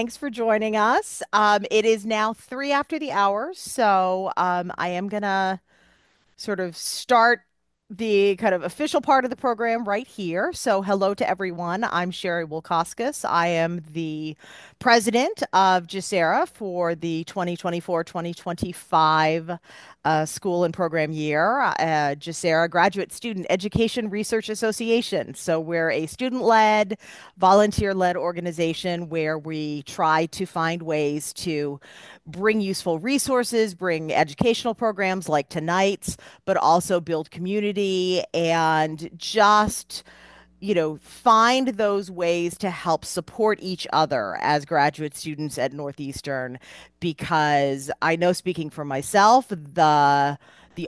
Thanks for joining us. It is now 3 after the hour, so I am gonna sort of start the kind of official part of the program right here. So, hello to everyone. I'm Sherry Wilkoskis. I am the president of GSERA for the 2024-2025 school and program year. GSERA, Graduate Student Education Research Association. So, we're a student-led, volunteer-led organization where we try to find ways to bring useful resources, bring educational programs like tonight's, but also build community and just find those ways to help support each other as graduate students at Northeastern, because I know, speaking for myself, the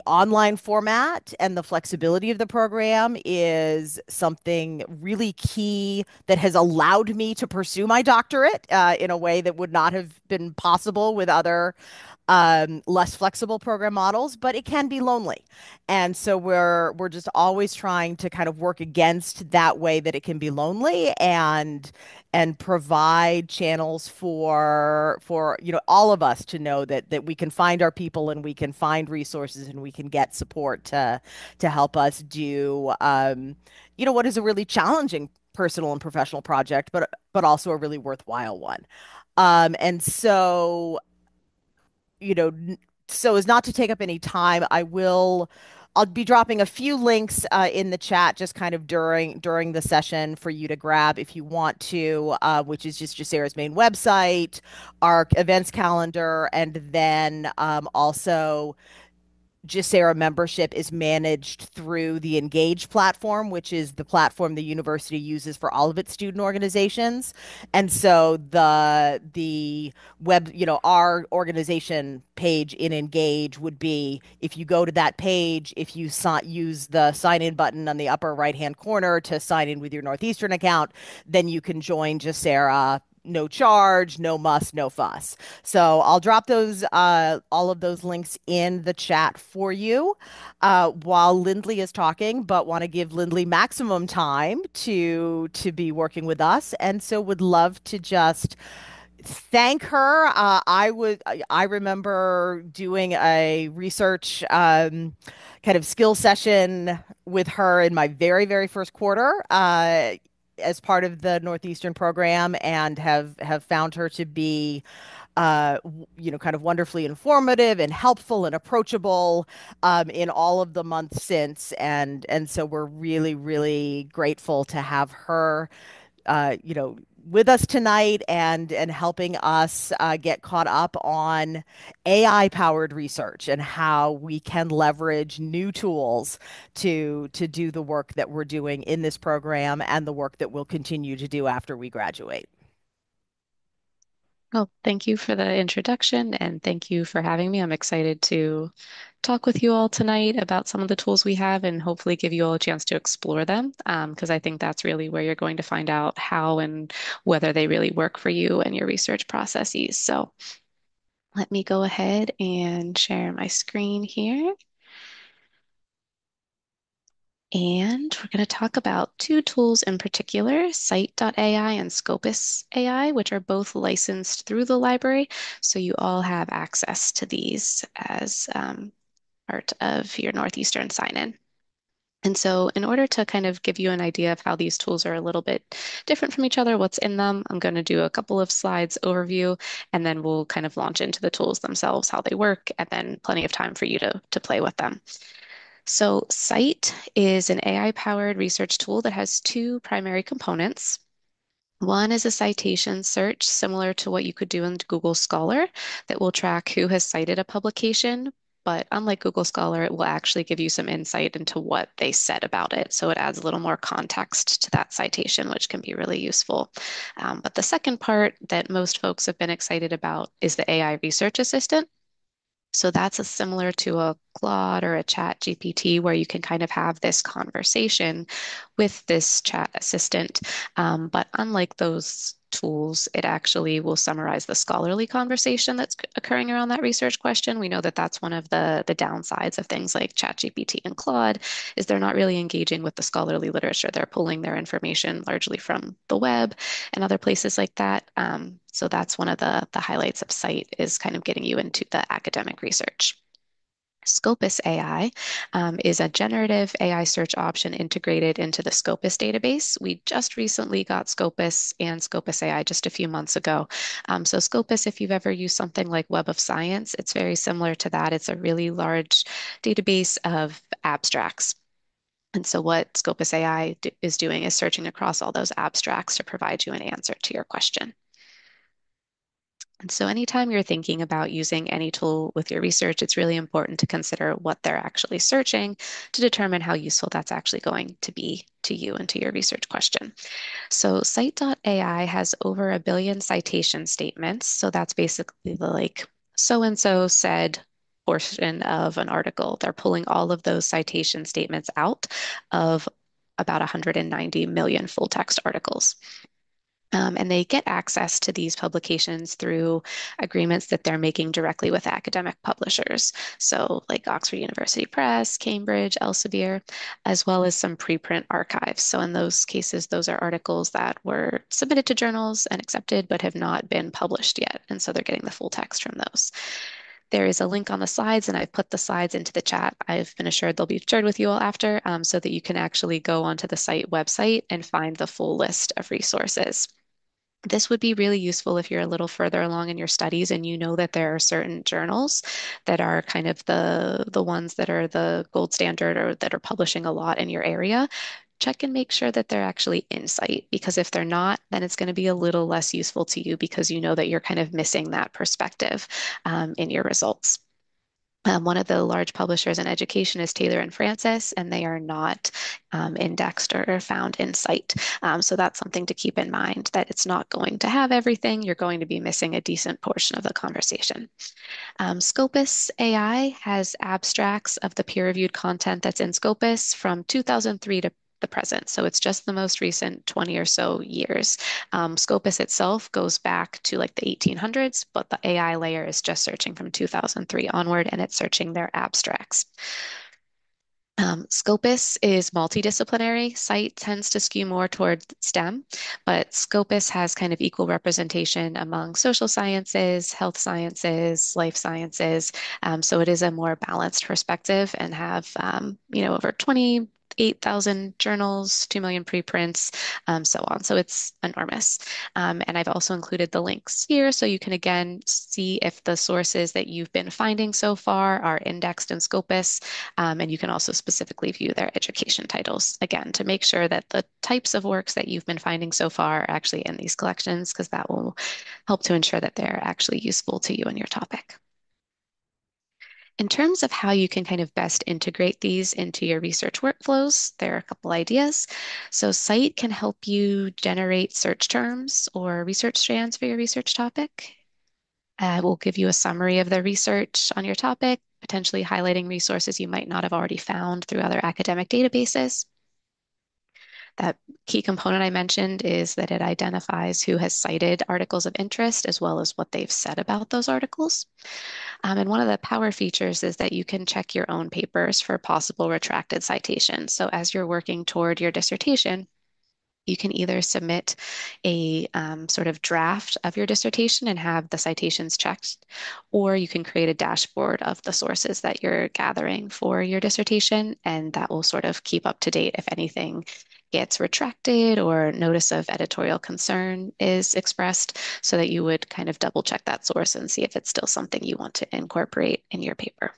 online format and the flexibility of the program is something really key that has allowed me to pursue my doctorate in a way that would not have been possible with other less flexible program models, but it can be lonely. And so we're just always trying to kind of work against that way that it can be lonely and provide channels for all of us to know that we can find our people and we can find resources and we can get support to help us do what is a really challenging personal and professional project, but also a really worthwhile one. And so so as not to take up any time, I'll be dropping a few links in the chat just kind of during the session for you to grab if you want to, which is just Sarah's main website, our events calendar, and then also GSERA membership is managed through the Engage platform, which is the platform the university uses for all of its student organizations. And so the web, our organization page in Engage would be, if you go to that page, if you use the sign in button on the upper right hand corner to sign in with your Northeastern account, then you can join GSERA, no charge, no muss, no fuss. So I'll drop those all of those links in the chat for you while Lindley is talking, but want to give Lindley maximum time to be working with us, and so would love to just thank her. I remember doing a research kind of skill session with her in my very first quarter as part of the Northeastern program, and have found her to be kind of wonderfully informative and helpful and approachable in all of the months since. And so we're really grateful to have her with us tonight and helping us get caught up on AI powered research and how we can leverage new tools to do the work that we're doing in this program and the work that we'll continue to do after we graduate. Well, thank you for the introduction and thank you for having me. I'm excited to talk with you all tonight about some of the tools we have and hopefully give you all a chance to explore them, because I think that's really where you're going to find out how and whether they really work for you and your research processes. So let me go ahead and share my screen here. And we're going to talk about two tools in particular, Scite.ai and Scopus AI, which are both licensed through the library. So you all have access to these as part of your Northeastern sign-in. And so in order to kind of give you an idea of how these tools are a little bit different from each other, what's in them, I'm going to do a couple of slides overview, and then we'll kind of launch into the tools themselves, how they work, and then plenty of time for you to play with them. So Scite is an AI-powered research tool that has two primary components. One is a citation search similar to what you could do in Google Scholar that will track who has cited a publication. But unlike Google Scholar, it will actually give you some insight into what they said about it. So it adds a little more context to that citation, which can be really useful. But the second part that most folks have been excited about is the AI Research Assistant. So that's a similar to a Claude or a Chat GPT where you can kind of have this conversation with this chat assistant. But unlike those tools, it actually will summarize the scholarly conversation that's occurring around that research question. We know that that's one of the downsides of things like ChatGPT and Claude, is they're not really engaging with the scholarly literature. They're pulling their information largely from the web and other places like that. So that's one of the highlights of Scite is kind of getting you into the academic research. Scopus AI is a generative AI search option integrated into the Scopus database. We just recently got Scopus and Scopus AI just a few months ago. So Scopus, if you've ever used something like Web of Science, it's very similar to that. It's a really large database of abstracts. And so what Scopus AI is doing is searching across all those abstracts to provide you an answer to your question. And so anytime you're thinking about using any tool with your research, it's really important to consider what they're actually searching to determine how useful that's actually going to be to you and to your research question. So Scite.ai has over 1 billion citation statements. So that's basically the like so-and-so said portion of an article. They're pulling all of those citation statements out of about 190 million full text articles. And they get access to these publications through agreements that they're making directly with academic publishers. So, like Oxford University Press, Cambridge, Elsevier, as well as some preprint archives. So, in those cases, those are articles that were submitted to journals and accepted but have not been published yet. And so they're getting the full text from those. There is a link on the slides, and I've put the slides into the chat. I've been assured they'll be shared with you all after so that you can actually go onto the Scite website and find the full list of resources. This would be really useful if you're a little further along in your studies and you know that there are certain journals that are kind of the ones that are the gold standard or that are publishing a lot in your area. Check and make sure that they're actually in Scite, because if they're not, then it's going to be a little less useful to you because you know that you're kind of missing that perspective in your results. One of the large publishers in education is Taylor and Francis, and they are not indexed or found in Scite. So that's something to keep in mind that it's not going to have everything. You're going to be missing a decent portion of the conversation. Scopus AI has abstracts of the peer-reviewed content that's in Scopus from 2003 to the present. So it's just the most recent 20 or so years. Scopus itself goes back to like the 1800s, but the AI layer is just searching from 2003 onward, and it's searching their abstracts. Scopus is multidisciplinary. Scite tends to skew more toward STEM, but Scopus has kind of equal representation among social sciences, health sciences, life sciences. So it is a more balanced perspective and have, over 28,000 journals, 2 million preprints, so on. So it's enormous. And I've also included the links here so you can again see if the sources that you've been finding so far are indexed in Scopus. And you can also specifically view their education titles, again, to make sure that the types of works that you've been finding so far are actually in these collections, because that will help to ensure that they're actually useful to you and your topic. In terms of how you can kind of best integrate these into your research workflows, there are a couple ideas. So Scite can help you generate search terms or research strands for your research topic. We'll give you a summary of the research on your topic, potentially highlighting resources you might not have already found through other academic databases. That key component I mentioned is that it identifies who has cited articles of interest as well as what they've said about those articles. And one of the power features is that you can check your own papers for possible retracted citations. So as you're working toward your dissertation, you can either submit a sort of draft of your dissertation and have the citations checked, or you can create a dashboard of the sources that you're gathering for your dissertation, and that will sort of keep up to date if anything gets retracted or notice of editorial concern is expressed, so that you would kind of double check that source and see if it's still something you want to incorporate in your paper.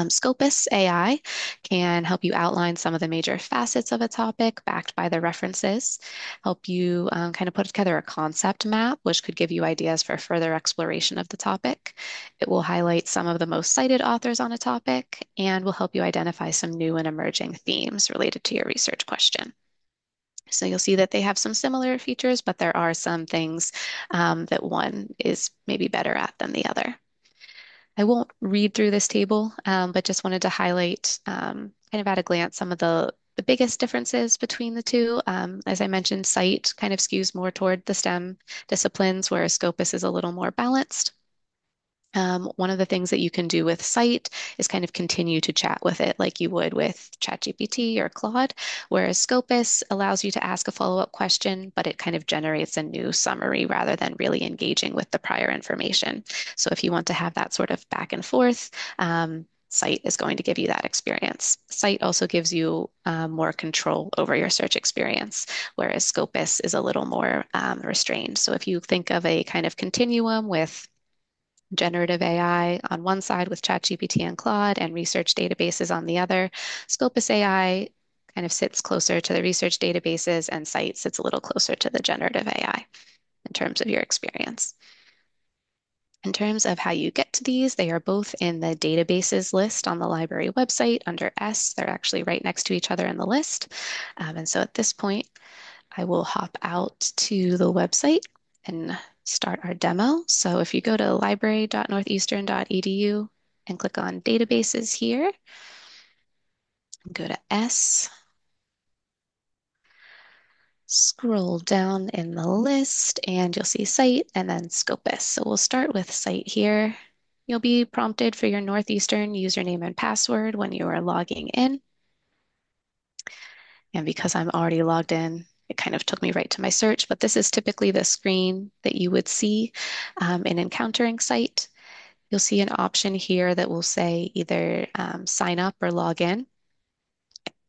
Scopus AI can help you outline some of the major facets of a topic backed by the references, help you kind of put together a concept map, which could give you ideas for further exploration of the topic. It will highlight some of the most cited authors on a topic and will help you identify some new and emerging themes related to your research question. So you'll see that they have some similar features, but there are some things that one is maybe better at than the other. I won't read through this table, but just wanted to highlight kind of at a glance some of the the biggest differences between the two. As I mentioned, Scite kind of skews more toward the STEM disciplines, whereas Scopus is a little more balanced. One of the things that you can do with Scite is kind of continue to chat with it like you would with ChatGPT or Claude, whereas Scopus allows you to ask a follow-up question, but it kind of generates a new summary rather than really engaging with the prior information. So if you want to have that sort of back and forth, Scite is going to give you that experience. Scite also gives you more control over your search experience, whereas Scopus is a little more restrained. So if you think of a kind of continuum with generative AI on one side with ChatGPT and Claude and research databases on the other. Scopus AI kind of sits closer to the research databases, and Scite sits a little closer to the generative AI in terms of your experience. In terms of how you get to these, they are both in the databases list on the library website under S. They're actually right next to each other in the list. And so at this point, I will hop out to the website and start our demo. So if you go to library.northeastern.edu and click on databases here, go to S, scroll down in the list, and you'll see Scite and then Scopus. So we'll start with Scite here. You'll be prompted for your Northeastern username and password when you are logging in. And because I'm already logged in, it kind of took me right to my search, but this is typically the screen that you would see in encountering Scite. You'll see an option here that will say either sign up or log in.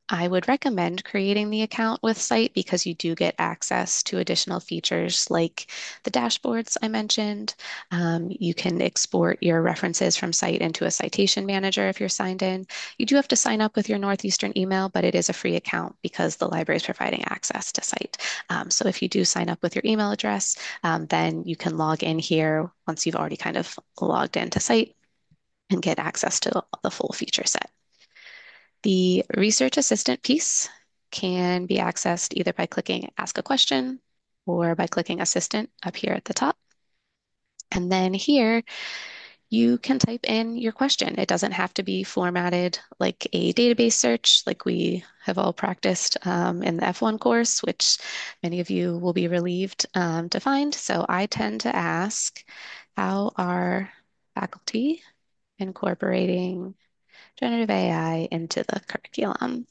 I would recommend creating the account with Scite because you do get access to additional features like the dashboards I mentioned. You can export your references from Scite into a citation manager if you're signed in. You do have to sign up with your Northeastern email, but it is a free account because the library is providing access to Scite. So if you do sign up with your email address, then you can log in here once you've already kind of logged into Scite and get access to the full feature set. The research assistant piece can be accessed either by clicking Ask a Question or by clicking Assistant up here at the top. And then here, you can type in your question. It doesn't have to be formatted like a database search, like we have all practiced in the F1 course, which many of you will be relieved to find. So I tend to ask, how are faculty incorporating generative AI into the curriculum?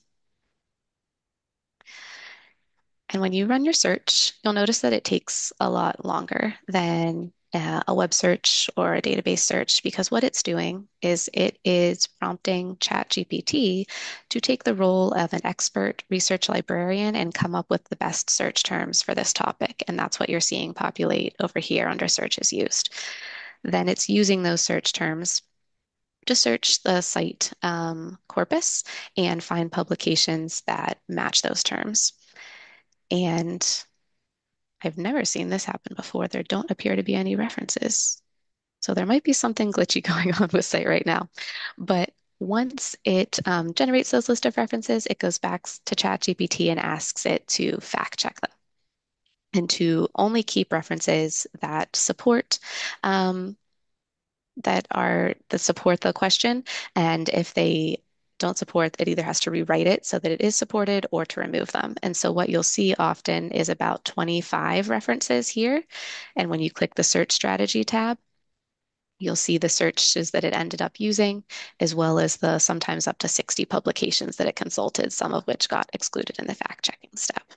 And when you run your search, you'll notice that it takes a lot longer than a web search or a database search because what it's doing is it is prompting ChatGPT to take the role of an expert research librarian and come up with the best search terms for this topic. And that's what you're seeing populate over here under search is used. Then it's using those search terms to search the Scite corpus and find publications that match those terms. And I've never seen this happen before. There don't appear to be any references. So there might be something glitchy going on with Scite right now. But once it generates those list of references, it goes back to ChatGPT and asks it to fact check them and to only keep references um, that support the question. And if they don't support, it either has to rewrite it so that it is supported or to remove them. And so what you'll see often is about 25 references here. And when you click the search strategy tab, you'll see the searches that it ended up using, as well as the sometimes up to 60 publications that it consulted, some of which got excluded in the fact checking step.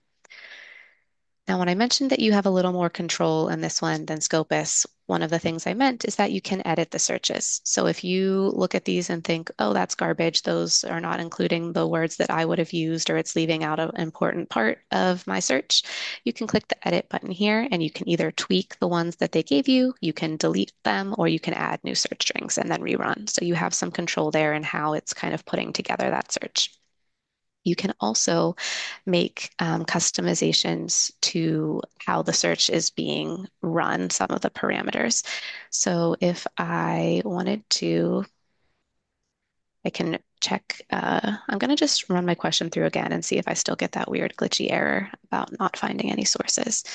Now, when I mentioned that you have a little more control in this one than Scopus, one of the things I meant is that you can edit the searches. So if you look at these and think, oh, that's garbage, those are not including the words that I would have used, or it's leaving out an important part of my search, you can click the edit button here and you can either tweak the ones that they gave you, you can delete them, or you can add new search strings and then rerun. So you have some control there in how it's kind of putting together that search. You can also make customizations to how the search is being run, some of the parameters. So if I wanted to, I can check, I'm going to just run my question through again and see if I still get that weird glitchy error about not finding any sources.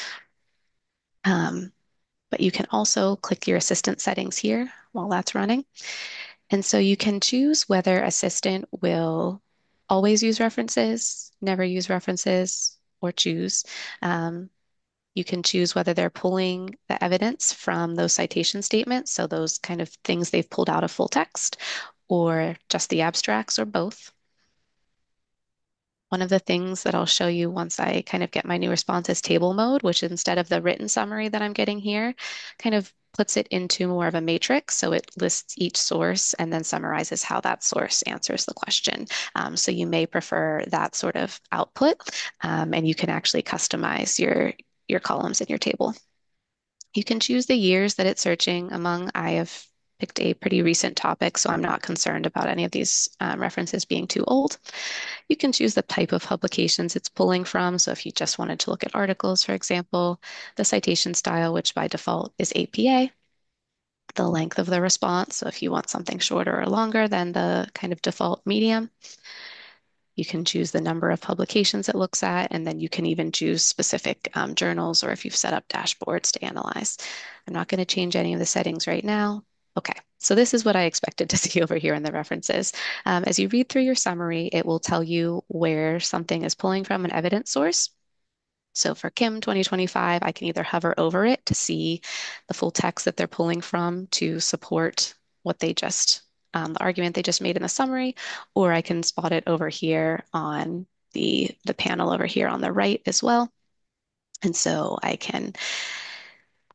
Um, but you can also click your assistant settings here while that's running. And so you can choose whether Assistant will always use references, never use references, or choose. Um, you can choose whether they're pulling the evidence from those citation statements, so those kind of things they've pulled out of full text, or just the abstracts, or both. One of the things that I'll show you once I kind of get my new response is table mode, which instead of the written summary that I'm getting here, kind of puts it into more of a matrix. So it lists each source and then summarizes how that source answers the question. So you may prefer that sort of output, and you can actually customize your columns in your table. You can choose the years that it's searching among. I have picked a pretty recent topic, so I'm not concerned about any of these references being too old. You can choose the type of publications it's pulling from. So if you just wanted to look at articles, for example, the citation style, which by default is APA, the length of the response. So if you want something shorter or longer than the kind of default medium, you can choose the number of publications it looks at, and then you can even choose specific journals or if you've set up dashboards to analyze. I'm not going to change any of the settings right now. Okay, so this is what I expected to see over here in the references. As you read through your summary, it will tell you where something is pulling from an evidence source. So for Kim 2025, I can either hover over it to see the full text that they're pulling from to support what they just, the argument they just made in the summary, or I can spot it over here on the panel over here on the right as well. And so I can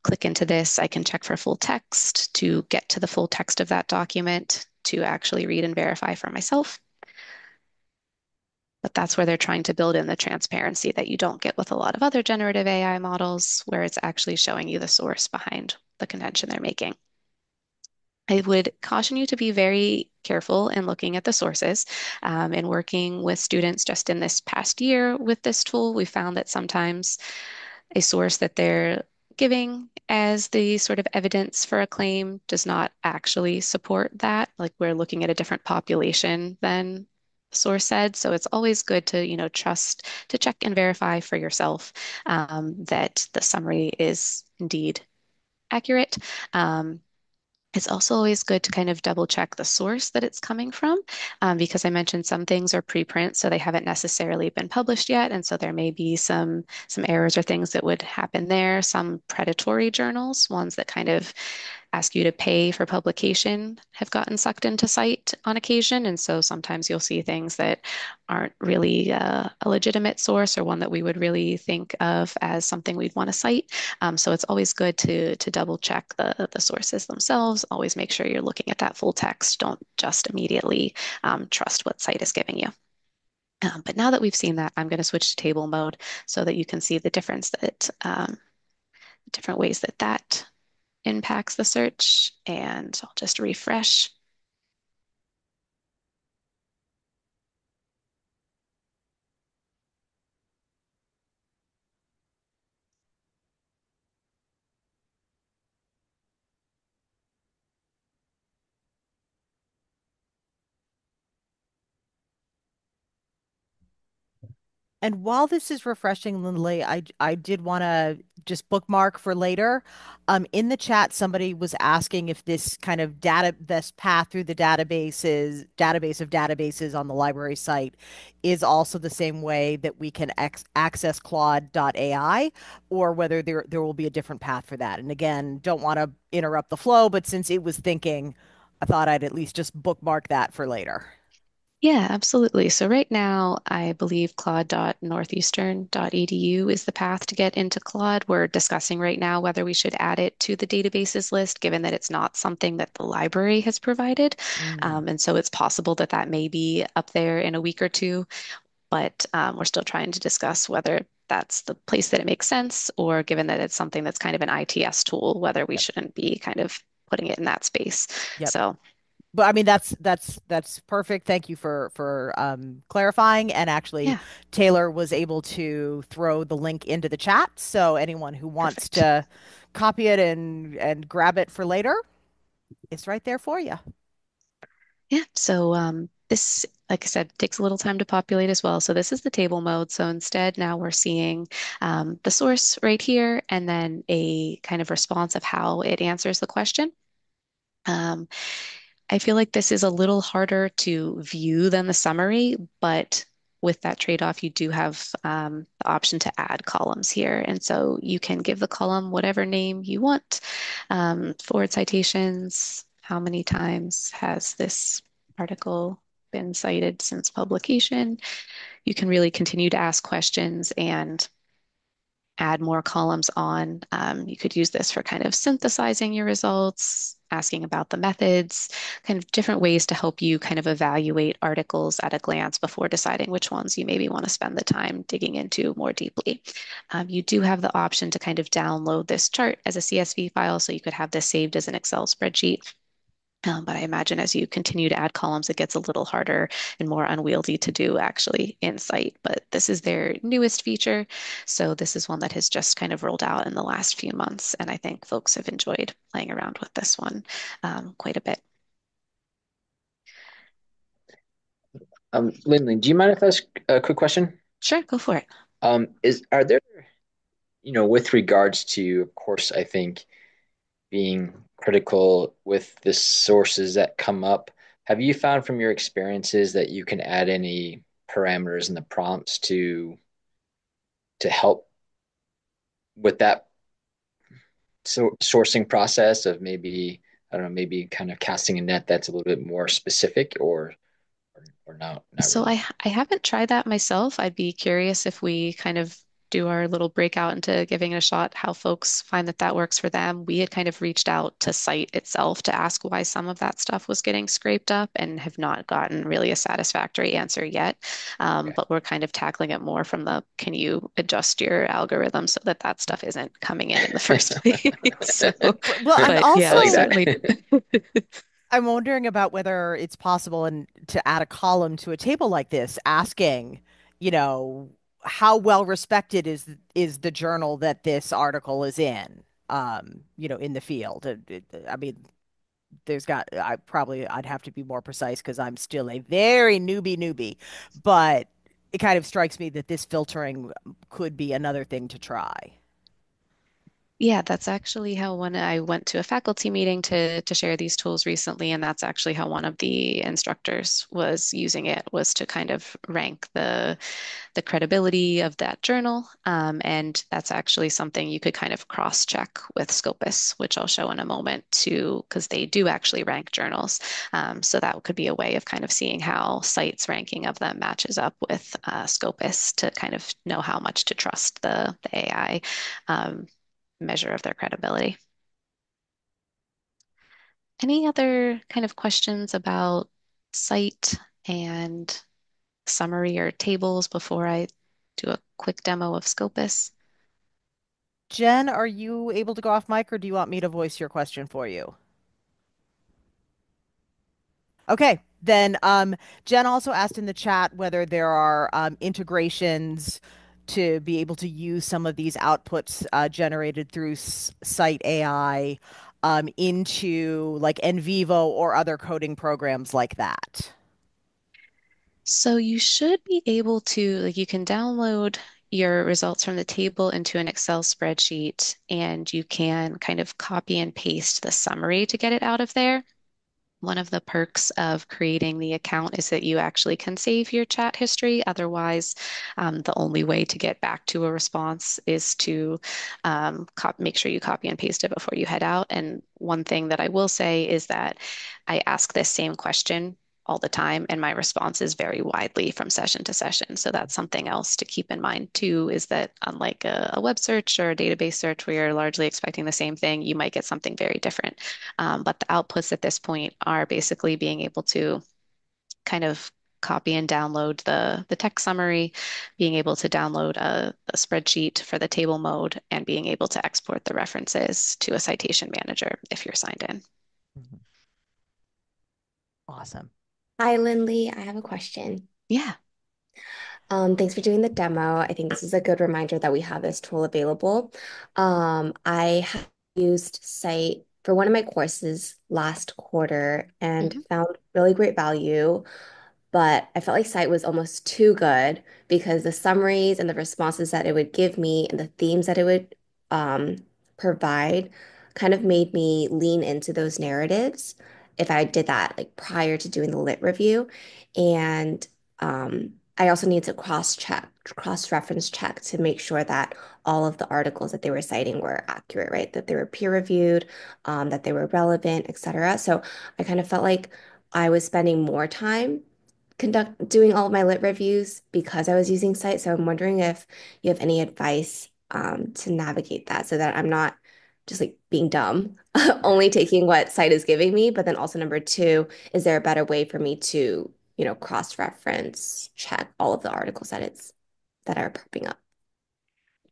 click into this. I can check for full text to get to the full text of that document to actually read and verify for myself. But that's where they're trying to build in the transparency that you don't get with a lot of other generative AI models, where it's actually showing you the source behind the contention they're making. I would caution you to be very careful in looking at the sources. And working with students just in this past year with this tool, we found that sometimes a source that they're giving as the sort of evidence for a claim does not actually support that. Like we're looking at a different population than the source said. So it's always good to, trust to check and verify for yourself that the summary is indeed accurate. It's also always good to kind of double check the source that it's coming from, because I mentioned some things are preprint, so they haven't necessarily been published yet, and so there may be some errors or things that would happen there. Some predatory journals, ones that kind of ask you to pay for publication, have gotten sucked into Scite on occasion, and so sometimes you'll see things that aren't really a legitimate source or one that we would really think of as something we'd want to cite. So it's always good to double check the sources themselves. Always make sure you're looking at that full text. Don't just immediately trust what Scite is giving you. But now that we've seen that, I'm going to switch to table mode so that you can see the difference that different ways that that impacts the search. And I'll just refresh. And while this is refreshing, Lindley, I did want to just bookmark for later. In the chat, somebody was asking if this kind of this path through the database of databases on the library site is also the same way that we can access Claude.ai, or whether there will be a different path for that. And again, don't want to interrupt the flow, but since it was thinking, I thought I'd at least just bookmark that for later. Yeah, absolutely. So right now, I believe claude.northeastern.edu is the path to get into Claude. We're discussing right now whether we should add it to the databases list, given that it's not something that the library has provided. Mm, And so it's possible that that may be up there in a week or two, but we're still trying to discuss whether that's the place that it makes sense, or given that it's something that's kind of an ITS tool, whether we yep, shouldn't be kind of putting it in that space. yep. So But I mean that's perfect. Thank you for clarifying. And actually, yeah, Taylor was able to throw the link into the chat, so anyone who wants perfect. to copy it and grab it for later, it's right there for you. Yeah, so this, like I said, takes a little time to populate as well. So this is the table mode. So instead, now we're seeing the source right here, and then a kind of response of how it answers the question. Um, I feel like this is a little harder to view than the summary, but with that trade-off, you do have the option to add columns here. And so you can give the column whatever name you want. Forward citations, how many times has this article been cited since publication? You can really continue to ask questions and add more columns on. You could use this for kind of synthesizing your results, asking about the methods, kind of different ways to help you kind of evaluate articles at a glance before deciding which ones you maybe want to spend the time digging into more deeply. You do have the option to kind of download this chart as a CSV file, so you could have this saved as an Excel spreadsheet. But I imagine as you continue to add columns, it gets a little harder and more unwieldy to do actually in Scite. But this is their newest feature. So this is one that has just kind of rolled out in the last few months. And I think folks have enjoyed playing around with this one quite a bit. Lindley, do you mind if I ask a quick question? Sure, go for it. Is are there, with regards to, of course, I think being critical with the sources that come up, have you found from your experiences that you can add any parameters in the prompts to help with that sourcing process of maybe, I don't know, maybe kind of casting a net that's a little bit more specific or not So really? I haven't tried that myself. I'd be curious if we kind of do our little breakout into giving it a shot, how folks find that that works for them. We had kind of reached out to Scite itself to ask why some of that stuff was getting scraped up and have not gotten really a satisfactory answer yet. Okay. But we're kind of tackling it more from the can you adjust your algorithm so that that stuff isn't coming in the first place? So, Well, I'm but I yeah, like also certainly. that. I'm wondering about whether it's possible and to add a column to a table like this, asking, you know, how well respected is the journal that this article is in, in the field. I mean, I'd have to be more precise because I'm still a very newbie, but it kind of strikes me that this filtering could be another thing to try. Yeah, that's actually how when I went to a faculty meeting to share these tools recently, and that's actually how one of the instructors was using it was to kind of rank the credibility of that journal. And that's actually something you could kind of cross-check with Scopus, which I'll show in a moment too, because they do actually rank journals. So that could be a way of kind of seeing how Scite's ranking of them matches up with Scopus to kind of know how much to trust the AI. Measure of their credibility. Any other kind of questions about Scite and summary or tables before I do a quick demo of Scopus? Jen, are you able to go off mic or do you want me to voice your question for you? Okay, then Jen also asked in the chat whether there are integrations to be able to use some of these outputs generated through Scite AI into like NVivo or other coding programs like that. So you should be able to, like, you can download your results from the table into an Excel spreadsheet, and you can kind of copy and paste the summary to get it out of there. One of the perks of creating the account is that you actually can save your chat history. Otherwise, the only way to get back to a response is to make sure you copy and paste it before you head out. And one thing that I will say is that I ask this same question all the time, and my responses vary widely from session to session. So that's something else to keep in mind too, is that unlike a web search or a database search where you're largely expecting the same thing, you might get something very different. But the outputs at this point are basically being able to kind of copy and download the text summary, being able to download a spreadsheet for the table mode, and being able to export the references to a citation manager if you're signed in. Mhm. Awesome. Hi, Lindley. I have a question. Yeah. Thanks for doing the demo. I think this is a good reminder that we have this tool available. I have used Scite for one of my courses last quarter and Hmm. found really great value, but I felt like Scite was almost too good because the summaries and the responses that it would give me and the themes that it would um, provide kind of made me lean into those narratives if I did that like prior to doing the lit review. And I also need to cross-reference check to make sure that all of the articles that they were citing were accurate, right? That they were peer-reviewed, that they were relevant, etc. So I kind of felt like I was spending more time doing all of my lit reviews because I was using Scite. So I'm wondering if you have any advice to navigate that so that I'm not just like being dumb, only taking what Scite is giving me. But then also number two, is there a better way for me to, cross-reference check all of the articles that are popping up?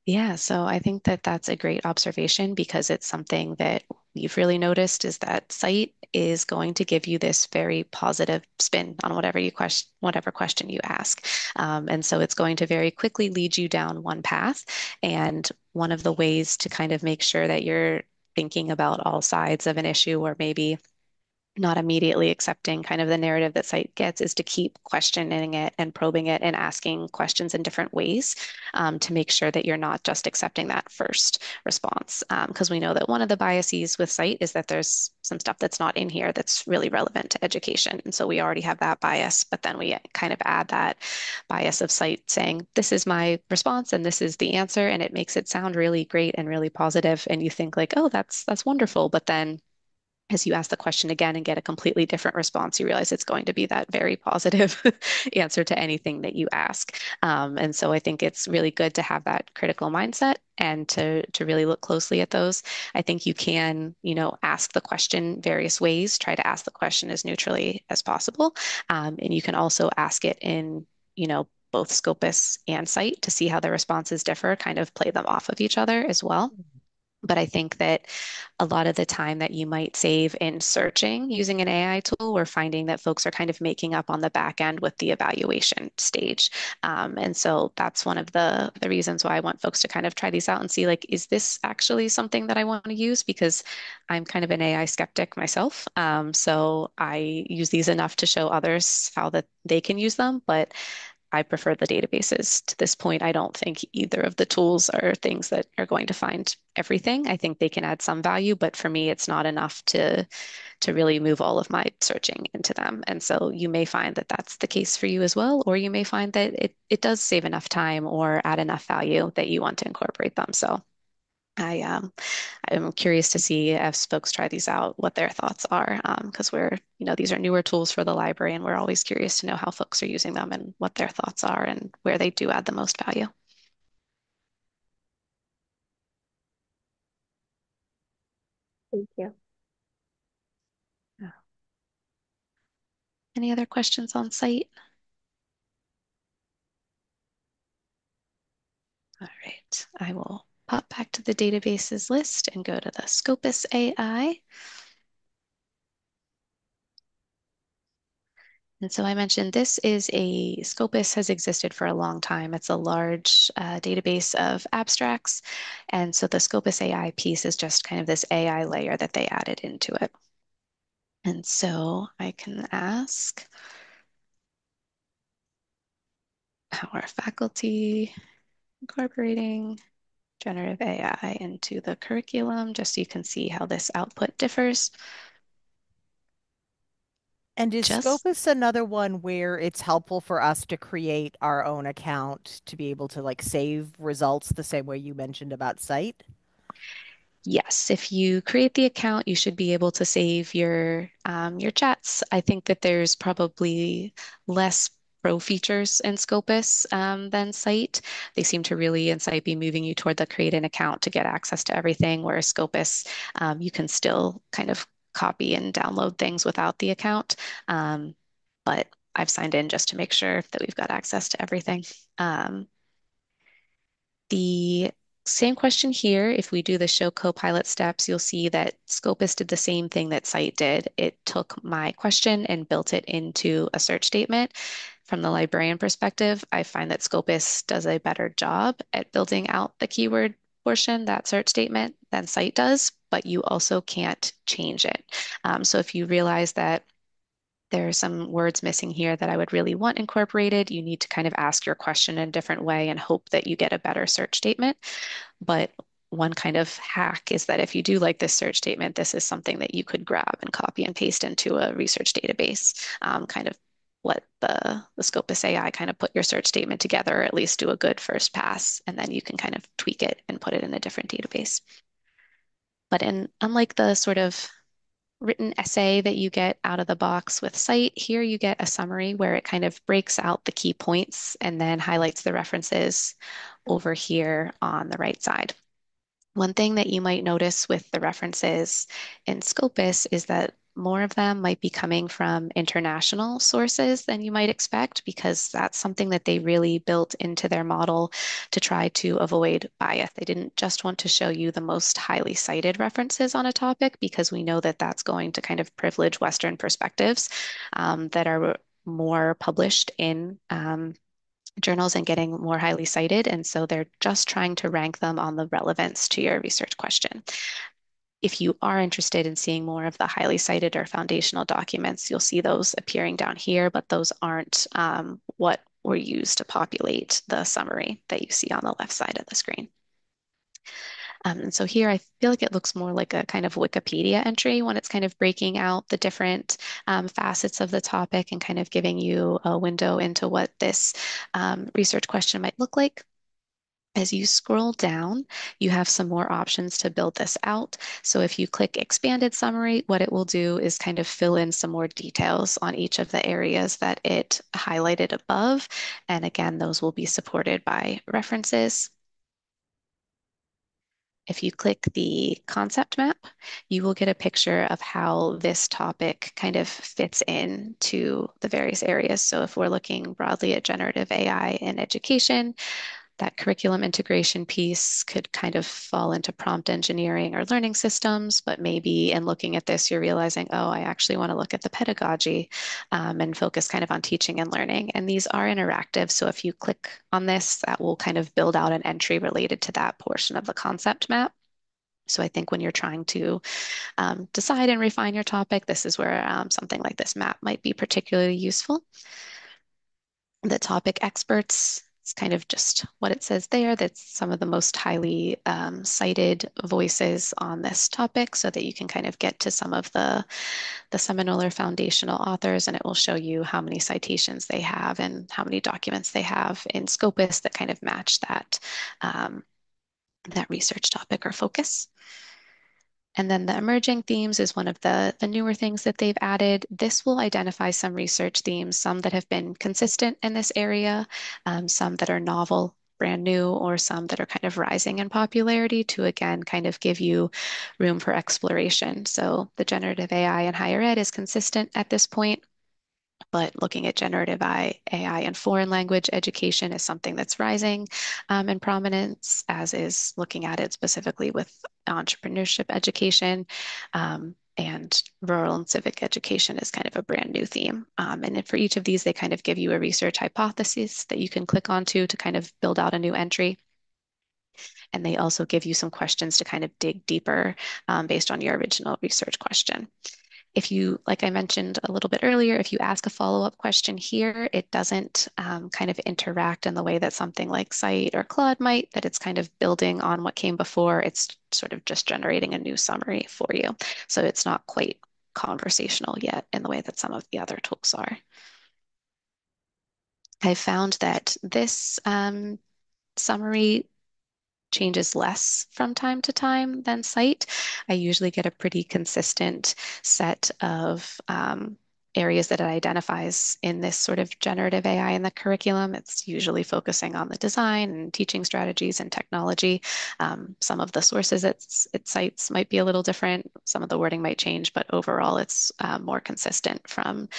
Yeah, so I think that that's a great observation because it's something that we've really noticed is that Scite is going to give you this very positive spin on whatever question you ask. And so it's going to very quickly lead you down one path. And one of the ways to kind of make sure that you're thinking about all sides of an issue or maybe not immediately accepting kind of the narrative that Scite gets is to keep questioning it and probing it and asking questions in different ways to make sure that you're not just accepting that first response. Because we know that one of the biases with Scite is that there's some stuff that's not in here that's really relevant to education. And so we already have that bias, but then we kind of add that bias of Scite saying, this is my response and this is the answer. And it makes it sound really great and really positive. And you think like, oh, that's wonderful. But then as you ask the question again and get a completely different response, you realize it's going to be that very positive answer to anything that you ask. And so I think it's really good to have that critical mindset and to really look closely at those. I think you can, ask the question various ways, try to ask the question as neutrally as possible. And you can also ask it in, both Scopus and Scite to see how the responses differ, kind of play them off of each other as well. But I think that a lot of the time that you might save in searching using an AI tool, we're finding that folks are kind of making up on the back end with the evaluation stage. And so that's one of the reasons why I want folks to kind of try these out and see like, is this actually something that I want to use? Because I'm kind of an AI skeptic myself. So I use these enough to show others how that they can use them. But I prefer the databases. To this point, I don't think either of the tools are things that are going to find everything. I think they can add some value, but for me, it's not enough to really move all of my searching into them. And so you may find that that's the case for you as well, or you may find that it does save enough time or add enough value that you want to incorporate them. So I'm curious to see as folks try these out, what their thoughts are, because these are newer tools for the library, and we're always curious to know how folks are using them and what their thoughts are and where they do add the most value. Thank you. Yeah. Any other questions on site? All right, I will pop back to the databases list and go to the Scopus AI. And so I mentioned this is Scopus has existed for a long time. It's a large database of abstracts. And so the Scopus AI piece is just kind of this AI layer that they added into it. And so I can ask how are faculty incorporating generative AI into the curriculum, just so you can see how this output differs. And is Just Scopus another one where it's helpful for us to create our own account to be able to like save results the same way you mentioned about Scite? Yes, if you create the account, you should be able to save your chats. I think that there's probably less pro features in Scopus than Scite. They seem to really in Scite be moving you toward the create an account to get access to everything, whereas Scopus, you can still kind of copy and download things without the account. But I've signed in just to make sure that we've got access to everything. The same question here. If we do the show copilot steps, you'll see that Scopus did the same thing that Scite did. It took my question and built it into a search statement. From the librarian perspective, I find that Scopus does a better job at building out the keyword portion, that search statement, than Scite does, but you also can't change it. So if you realize that there are some words missing here that I would really want incorporated. You need to kind of ask your question in a different way and hope that you get a better search statement. But one kind of hack is that if you do like this search statement, this is something that you could grab and copy and paste into a research database, kind of let the Scopus AI kind of put your search statement together, or at least do a good first pass, and then you can kind of tweak it and put it in a different database. But unlike the sort of written essay that you get out of the box with Scite, here you get a summary where it kind of breaks out the key points and then highlights the references over here on the right side. One thing that you might notice with the references in Scopus is that more of them might be coming from international sources than you might expect, because that's something that they really built into their model to try to avoid bias. They didn't just want to show you the most highly cited references on a topic, because we know that that's going to kind of privilege Western perspectives that are more published in journals and getting more highly cited. And so they're just trying to rank them on the relevance to your research question. If you are interested in seeing more of the highly cited or foundational documents, you'll see those appearing down here, but those aren't what were used to populate the summary that you see on the left side of the screen. And so here I feel like it looks more like a kind of Wikipedia entry when it's kind of breaking out the different facets of the topic and kind of giving you a window into what this research question might look like. As you scroll down, you have some more options to build this out. So if you click expanded summary, what it will do is kind of fill in some more details on each of the areas that it highlighted above. And again, those will be supported by references. If you click the concept map, you will get a picture of how this topic kind of fits into the various areas. So if we're looking broadly at generative AI in education, that curriculum integration piece could kind of fall into prompt engineering or learning systems, but maybe in looking at this, you're realizing, oh, I actually want to look at the pedagogy and focus kind of on teaching and learning. And these are interactive. So if you click on this, that will kind of build out an entry related to that portion of the concept map. So I think when you're trying to decide and refine your topic, this is where something like this map might be particularly useful. The topic experts, it's kind of just what it says there. That's some of the most highly cited voices on this topic, so that you can kind of get to some of the seminal or foundational authors, and it will show you how many citations they have and how many documents they have in Scopus that kind of match that research topic or focus. And then the emerging themes is one of the newer things that they've added. This will identify some research themes, some that have been consistent in this area, some that are novel, brand new, or some that are kind of rising in popularity to, again, kind of give you room for exploration. So the generative AI in higher ed is consistent at this point, but looking at generative AI in foreign language education is something that's rising in prominence, as is looking at it specifically with entrepreneurship education. And rural and civic education is kind of a brand new theme. And for each of these, they kind of give you a research hypothesis that you can click onto to kind of build out a new entry. And they also give you some questions to kind of dig deeper based on your original research question. If you, like I mentioned a little bit earlier, if you ask a follow-up question here, it doesn't kind of interact in the way that something like Scite or Claude might, that it's kind of building on what came before. It's sort of just generating a new summary for you. So it's not quite conversational yet in the way that some of the other tools are. I found that this summary changes less from time to time than Scite. I usually get a pretty consistent set of areas that it identifies in this sort of generative AI in the curriculum. It's usually focusing on the design and teaching strategies and technology. Some of the sources it cites might be a little different. Some of the wording might change, but overall it's more consistent from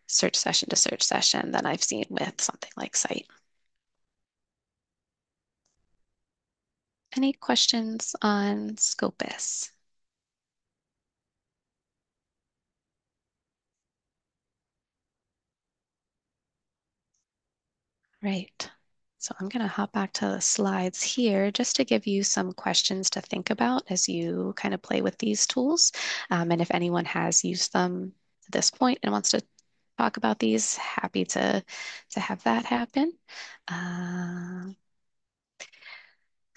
search session to search session than I've seen with something like Scite. Any questions on Scopus? Right. So I'm going to hop back to the slides here just to give you some questions to think about as you kind of play with these tools. And if anyone has used them at this point and wants to talk about these, happy to have that happen. Uh,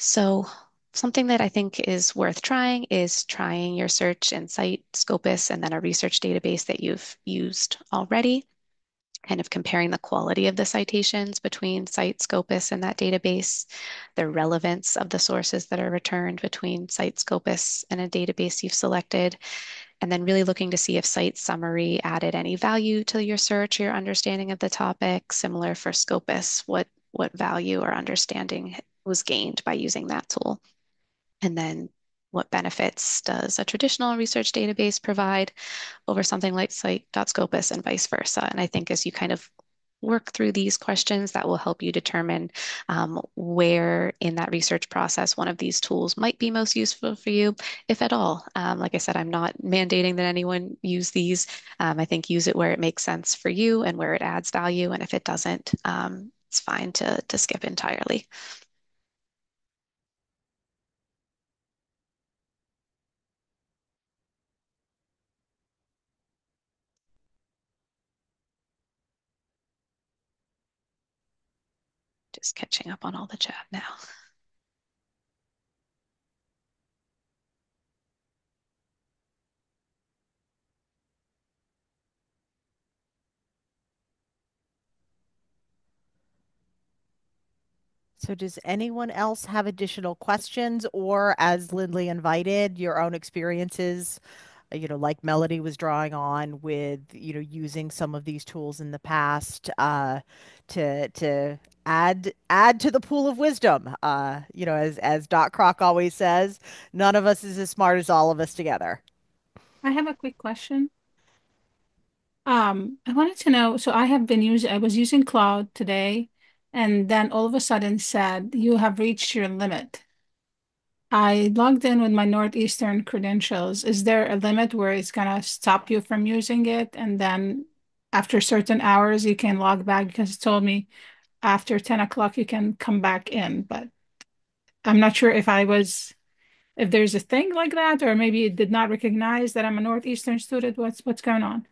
so Something that I think is worth trying is trying your search in Scite, Scopus, and then a research database that you've used already, kind of comparing the quality of the citations between Scite, Scopus, and that database, the relevance of the sources that are returned between Scite, Scopus, and a database you've selected, and then really looking to see if Scite summary added any value to your search or your understanding of the topic. Similar for Scopus, what value or understanding was gained by using that tool. And then what benefits does a traditional research database provide over something like Scite.scopus and vice versa? And I think as you kind of work through these questions, that will help you determine where in that research process one of these tools might be most useful for you, if at all. Like I said, I'm not mandating that anyone use these. I think use it where it makes sense for you and where it adds value. And if it doesn't, it's fine to skip entirely. Just catching up on all the chat now. So does anyone else have additional questions or, as Lindley invited, your own experiences, like Melody was drawing on with, using some of these tools in the past to add to the pool of wisdom. As Doc Croc always says, none of us is as smart as all of us together. I have a quick question. I wanted to know, so I was using Cloud today, and then all of a sudden said, you have reached your limit. I logged in with my Northeastern credentials. Is there a limit where it's gonna stop you from using it? And then after certain hours, you can log back because it told me after 10 o'clock, you can come back in. But I'm not sure if there's a thing like that, or maybe it did not recognize that I'm a Northeastern student. What's going on?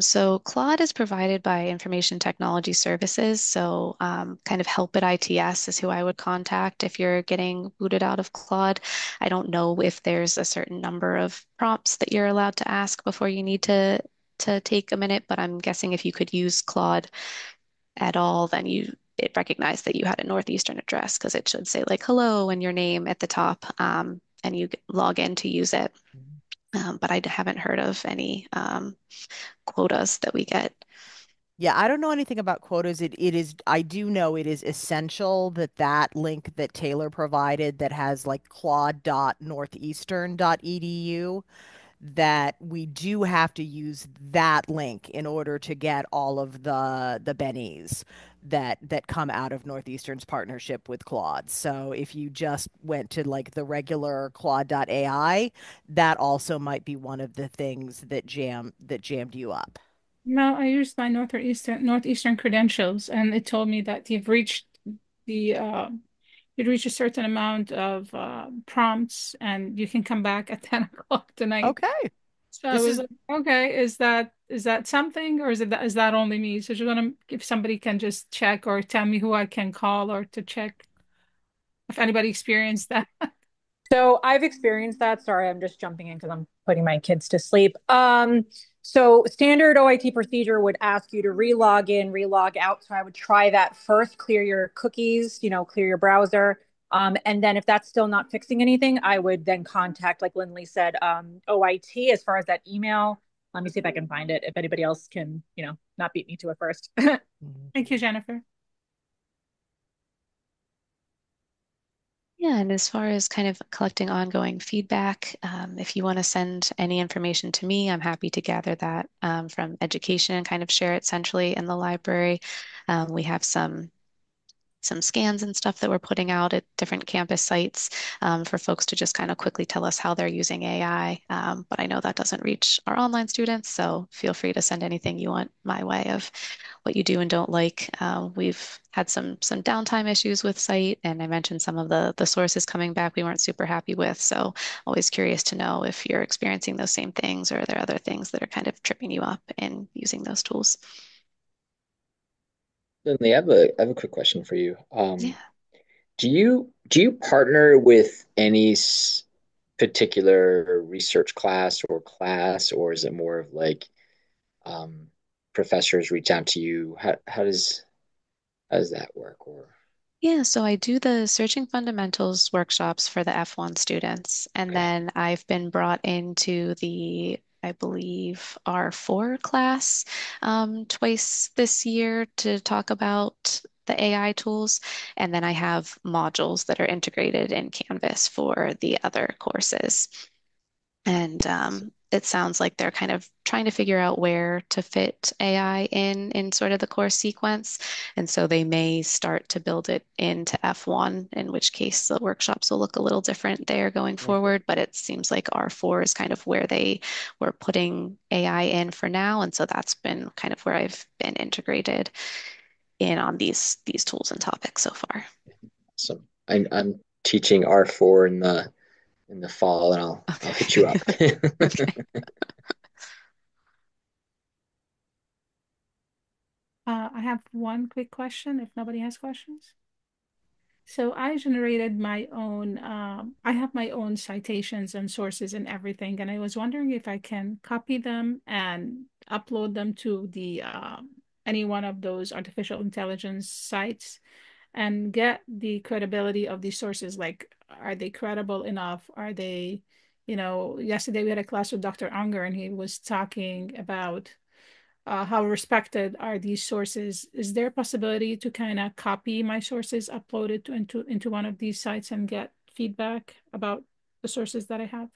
So Claude is provided by Information Technology Services. So kind of help at ITS is who I would contact if you're getting booted out of Claude. I don't know if there's a certain number of prompts that you're allowed to ask before you need to take a minute, but I'm guessing if you could use Claude at all, then it recognized that you had a Northeastern address because it should say like hello and your name at the top, and you log in to use it. But I haven't heard of any quotas that we get. Yeah, I don't know anything about quotas. It is, I do know it is essential that that link that Taylor provided that has like claude.northeastern.edu, that we do have to use that link in order to get all of the bennies that come out of Northeastern's partnership with Claude. So if you just went to like the regular Claude.ai, that also might be one of the things that jammed you up. No, I used my Northeastern credentials, and it told me that the you'd reached a certain amount of prompts, and you can come back at 10 o'clock tonight. Okay. So I This was is like, okay, is that something, or is that only me? So just want to if somebody can just check or tell me who I can call or to check if anybody experienced that. So I've experienced that. Sorry, I'm just jumping in because I'm putting my kids to sleep. So standard OIT procedure would ask you to relog in, relog out. So I would try that first, clear your cookies, clear your browser. And then if that's still not fixing anything, I would then contact, like Lindley said, OIT as far as that email. Let me see if I can find it. If anybody else can, not beat me to it first. Thank you, Jennifer. Yeah, and as far as kind of collecting ongoing feedback, if you want to send any information to me, I'm happy to gather that from education and kind of share it centrally in the library. We have some scans and stuff that we're putting out at different campus sites for folks to just kind of quickly tell us how they're using AI. But I know that doesn't reach our online students, so feel free to send anything you want my way of what you do and don't like. We've had some downtime issues with Scite, and I mentioned some of the sources coming back we weren't super happy with. So always curious to know if you're experiencing those same things or are there other things that are kind of tripping you up in using those tools. Lindley, I have a quick question for you. Yeah. Do you partner with any particular research class, or is it more of like um, professors reach out to you? How does that work? Or Yeah, so I do the Searching Fundamentals workshops for the F1 students, and okay, then I've been brought into the, I believe, R4 class twice this year to talk about the AI tools, and then I have modules that are integrated in Canvas for the other courses. And it sounds like they're kind of trying to figure out where to fit AI in sort of the course sequence. And so they may start to build it into F1, in which case the workshops will look a little different there going okay, forward. But it seems like R4 is kind of where they were putting AI in for now. And so that's been kind of where I've been integrated in on these tools and topics so far. so I'm teaching R4 in the fall, and I'll hit you Okay. up. Okay. I have one quick question if nobody has questions. So I generated my own, I have my own citations and sources and everything, and I was wondering if I can copy them and upload them to the any one of those artificial intelligence sites and get the credibility of these sources. Like, are they credible enough? Are they, yesterday we had a class with Dr. Unger, and he was talking about how respected are these sources? Is there a possibility to kind of copy my sources, upload it into one of these sites and get feedback about the sources that I have?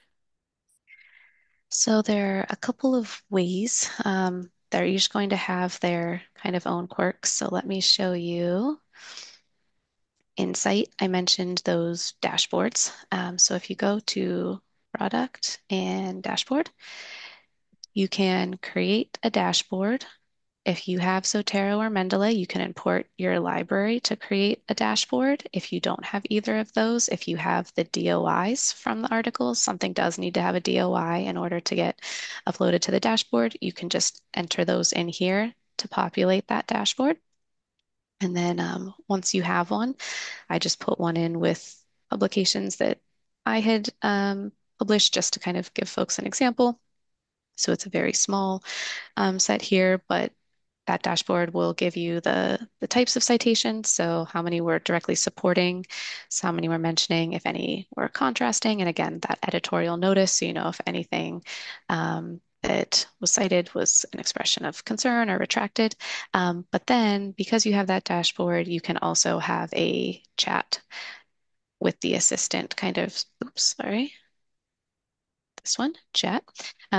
So there are a couple of ways. They're each going to have their kind of own quirks. So let me show you. Insight, I mentioned those dashboards. So if you go to product and dashboard, you can create a dashboard. If you have Zotero or Mendeley, you can import your library to create a dashboard. If you don't have either of those, if you have the DOIs from the articles, something does need to have a DOI in order to get uploaded to the dashboard. You can just enter those in here to populate that dashboard. And then once you have one, I just put one in with publications that I had published just to kind of give folks an example. So it's a very small set here, but that dashboard will give you the types of citations. So how many we're directly supporting, so how many we're mentioning, if any we're contrasting, and again, that editorial notice, so you know if anything that was cited was an expression of concern or retracted. But then because you have that dashboard, you can also have a chat with the assistant kind of, oops, sorry, this one, chat.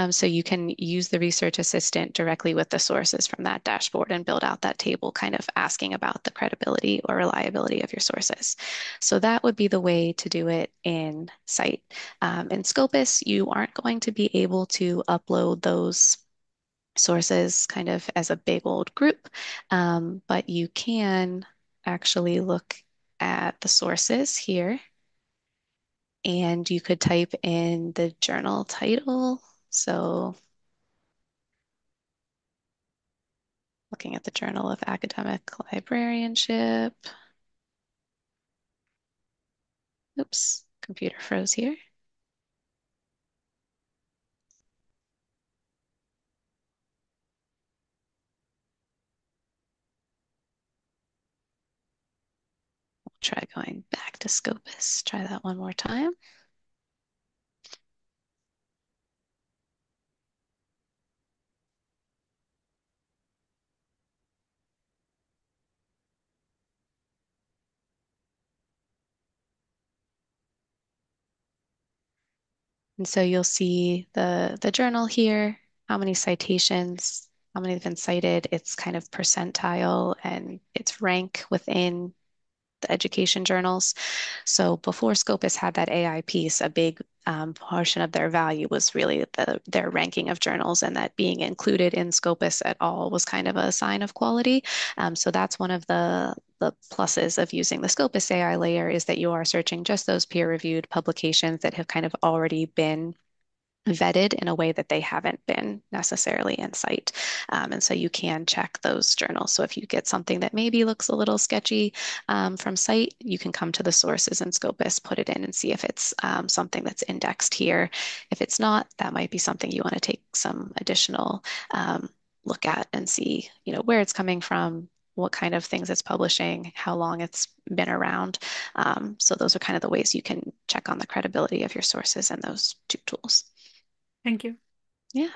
So you can use the research assistant directly with the sources from that dashboard and build out that table, kind of asking about the credibility or reliability of your sources. So that would be the way to do it in Scite. In Scopus, you aren't going to be able to upload those sources kind of as a big old group, but you can actually look at the sources here and you could type in the journal title. So looking at the Journal of Academic Librarianship. Oops, computer froze here. We'll try going back to Scopus. Try that one more time. And so you'll see the journal here, how many citations, how many have been cited, its kind of percentile and its rank within the education journals. So before Scopus had that AI piece, a big portion of their value was really their ranking of journals, and that being included in Scopus at all was kind of a sign of quality. So that's one of the pluses of using the Scopus AI layer is that you are searching just those peer-reviewed publications that have kind of already been vetted in a way that they haven't been necessarily in Scite. And so you can check those journals. So if you get something that maybe looks a little sketchy from Scite, you can come to the sources in Scopus, put it in and see if it's something that's indexed here. If it's not, that might be something you want to take some additional look at and see, where it's coming from, what kind of things it's publishing, how long it's been around. So those are kind of the ways you can check on the credibility of your sources and those two tools. Thank you. Yeah.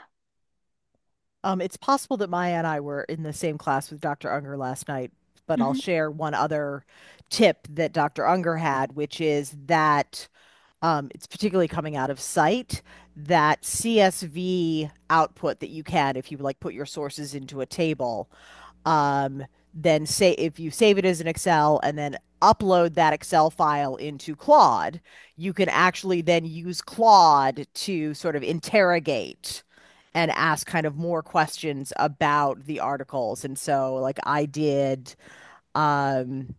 It's possible that Maya and I were in the same class with Dr. Unger last night, but I'll Hmm. share one other tip that Dr. Unger had, which is that it's particularly coming out of Scite, that CSV output that you can, if you like put your sources into a table, um, then say if you save it as an Excel and then upload that Excel file into Claude, you can actually then use Claude to sort of interrogate and ask kind of more questions about the articles. And so like I did um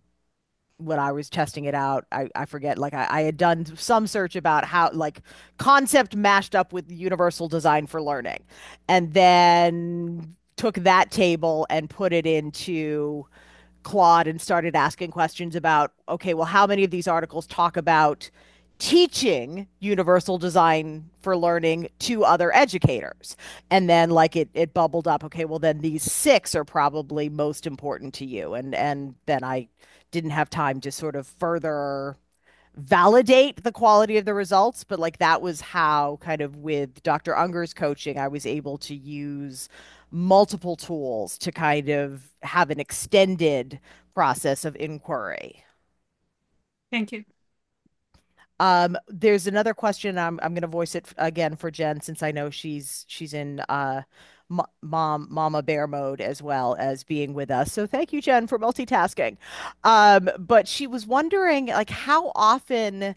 when I was testing it out, I forget, like I had done some search about how like concept mashed up with universal design for learning, and then took that table and put it into Claude and started asking questions about, okay, well, how many of these articles talk about teaching universal design for learning to other educators? And then like it bubbled up, okay, well then these six are probably most important to you. And then I didn't have time to sort of further validate the quality of the results, but like that was how kind of with Dr. Unger's coaching, I was able to use multiple tools to kind of have an extended process of inquiry. Thank you. There's another question. I'm going to voice it again for Jen since I know she's in mama bear mode as well as being with us. So thank you, Jen, for multitasking. But she was wondering like how often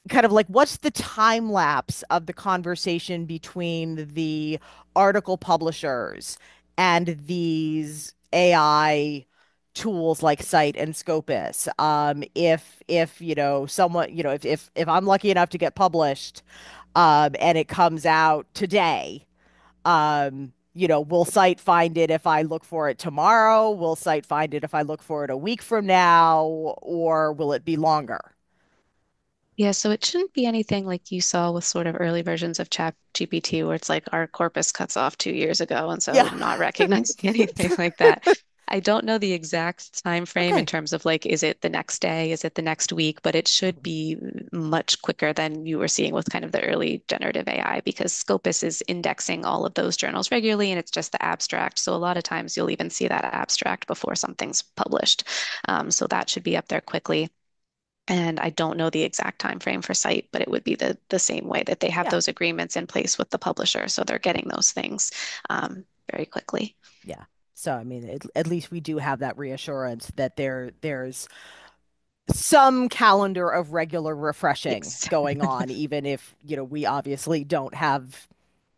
kind of like what's the time lapse of the conversation between the article publishers and these AI tools like Scite and Scopus. If someone if I'm lucky enough to get published, and it comes out today, will Scite find it if I look for it tomorrow? Will Scite find it if I look for it a week from now, or will it be longer? Yeah, so it shouldn't be anything like you saw with sort of early versions of Chat GPT, where it's like our corpus cuts off 2 years ago, and so Yeah. not recognizing anything like that. I don't know the exact time frame in Okay. terms of like, is it the next day, is it the next week? But it should be much quicker than you were seeing with kind of the early generative AI because Scopus is indexing all of those journals regularly, and it's just the abstract. So a lot of times you'll even see that abstract before something's published. So that should be up there quickly. And I don't know the exact time frame for Scite, but it would be the same way that they have Yeah. those agreements in place with the publisher, so they're getting those things very quickly. Yeah. So, I mean, at least we do have that reassurance that there's some calendar of regular refreshing Yes. going on, even if, we obviously don't have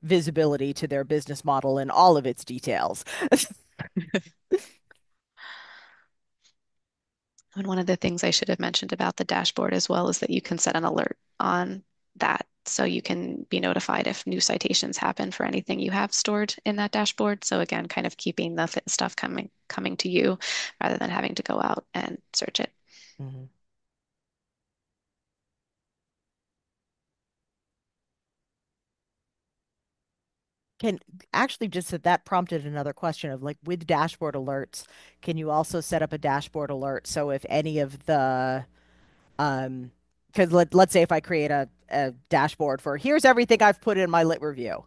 visibility to their business model in all of its details. And one of the things I should have mentioned about the dashboard as well is that you can set an alert on that. So you can be notified if new citations happen for anything you have stored in that dashboard. So again, kind of keeping the stuff coming to you rather than having to go out and search it. Mhm. Can actually just that prompted another question of like with dashboard alerts, can you also set up a dashboard alert so if any of the Um, because let's say if I create a dashboard for here's everything I've put in my lit review,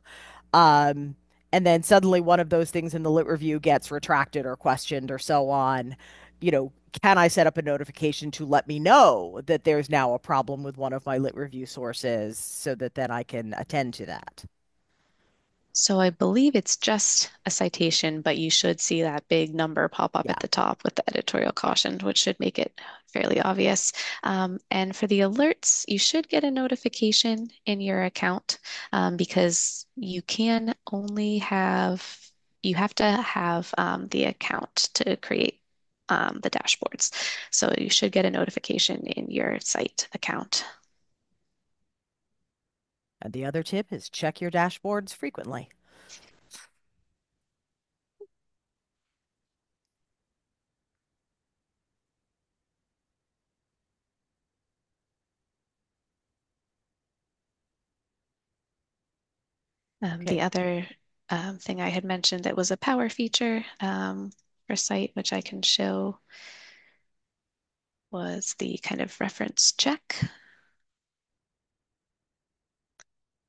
um, and then suddenly one of those things in the lit review gets retracted or questioned or so on, can I set up a notification to let me know that there's now a problem with one of my lit review sources so that then I can attend to that? So I believe it's just a citation, but you should see that big number pop up Yeah. at the top with the editorial caution, which should make it fairly obvious. And for the alerts, you should get a notification in your account because you have to have the account to create the dashboards. So you should get a notification in your Scite account. And the other tip is check your dashboards frequently. The Okay. other thing I had mentioned that was a power feature for Scite, which I can show, was the kind of reference check.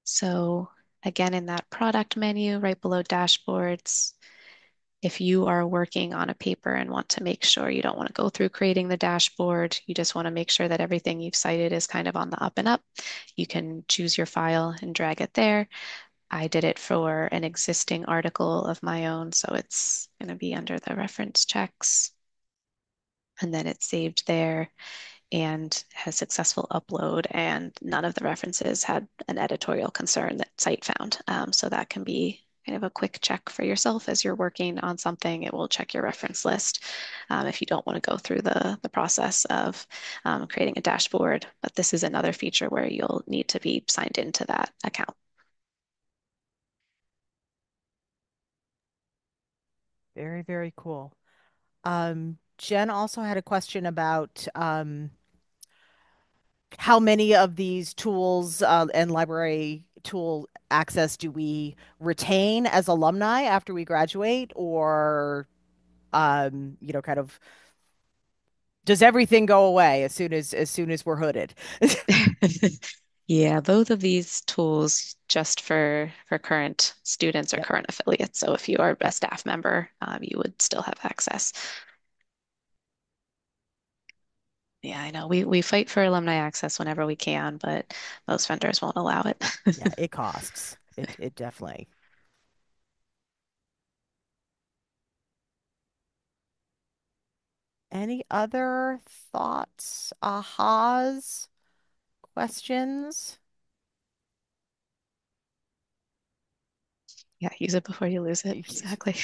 So again, in that product menu right below dashboards, if you are working on a paper and want to make sure you don't want to go through creating the dashboard, you just want to make sure that everything you've cited is kind of on the up and up, you can choose your file and drag it there. I did it for an existing article of my own, so it's going to be under the reference checks. And then it's saved there and has successful upload, and none of the references had an editorial concern that Scite found. So that can be kind of a quick check for yourself as you're working on something. It will check your reference list if you don't want to go through the process of creating a dashboard. But this is another feature where you'll need to be signed into that account. Very, very cool. Jen also had a question about how many of these tools and library tool access do we retain as alumni after we graduate, or kind of does everything go away as soon as we're hooded? Yeah, both of these tools just for current students or Yep. current affiliates. So if you are a Yep. staff member, you would still have access. Yeah, I know. We fight for alumni access whenever we can, but most vendors won't allow it. Yeah, it costs. It definitely. Any other thoughts, ahas, questions? Yeah, use it before you lose it. Exactly.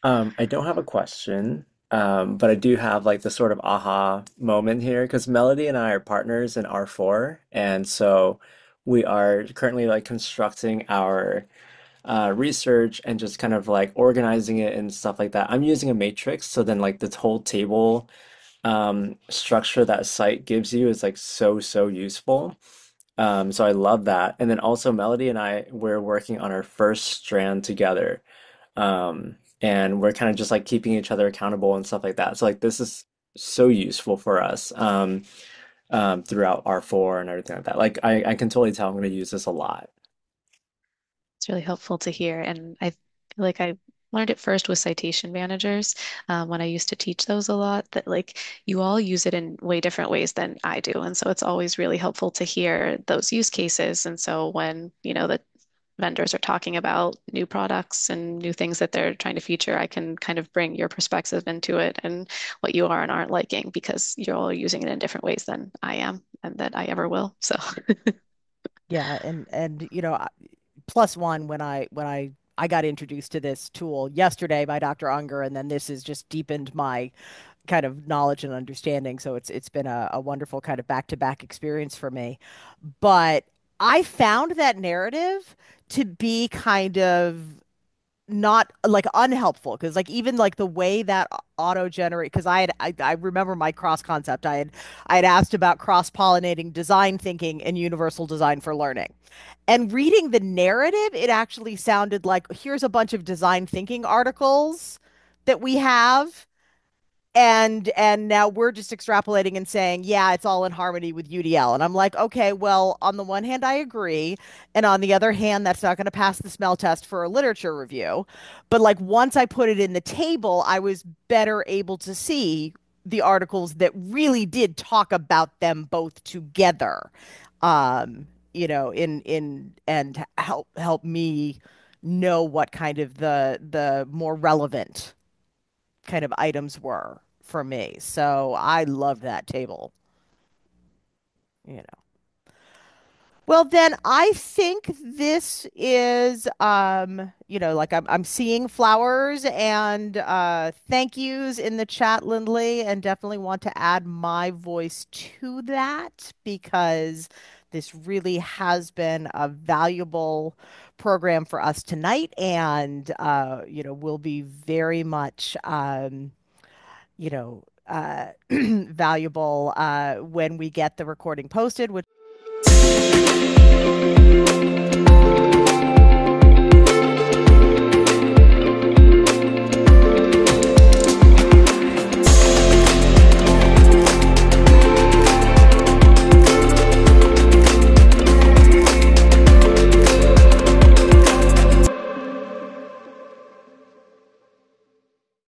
I don't have a question, but I do have like the sort of aha moment here because Melody and I are partners in R4, and so we are currently like constructing our research and just kind of like organizing it and stuff like that. I'm using a matrix, so then like the whole table structure that site gives you is like so useful. So I love that. And then also Melody and I, we're working on our first strand together. And we're kind of just like keeping each other accountable and stuff like that. So like this is so useful for us throughout R4 and everything like that. Like I can totally tell I'm going to use this a lot. It's really helpful to hear. And I feel like I learned it first with citation managers when I used to teach those a lot, that like you all use it in way different ways than I do. And so it's always really helpful to hear those use cases. And so when, the vendors are talking about new products and new things that they're trying to feature, I can kind of bring your perspective into it and what you are and aren't liking because you're all using it in different ways than I am and that I ever will. So Yeah, and plus one when I got introduced to this tool yesterday by Dr. Unger, and then this has just deepened my kind of knowledge and understanding. So it's been a wonderful kind of back-to-back experience for me. But I found that narrative to be kind of not like unhelpful because like even like the way that auto generate because I remember my cross concept I had asked about cross pollinating design thinking and universal design for learning, and reading the narrative it actually sounded like here's a bunch of design thinking articles that we have, and now we're just extrapolating and saying, yeah, it's all in harmony with UDL. And I'm like, okay, well, on the one hand, I agree. And on the other hand, that's not going to pass the smell test for a literature review. But like once I put it in the table, I was better able to see the articles that really did talk about them both together. In and help me know what kind of the more relevant kind of items were for me. So I love that table, you know. Well, then I think this is like I'm seeing flowers and thank yous in the chat, Lindley, and definitely want to add my voice to that because this really has been a valuable program for us tonight, and will be very much valuable when we get the recording posted, which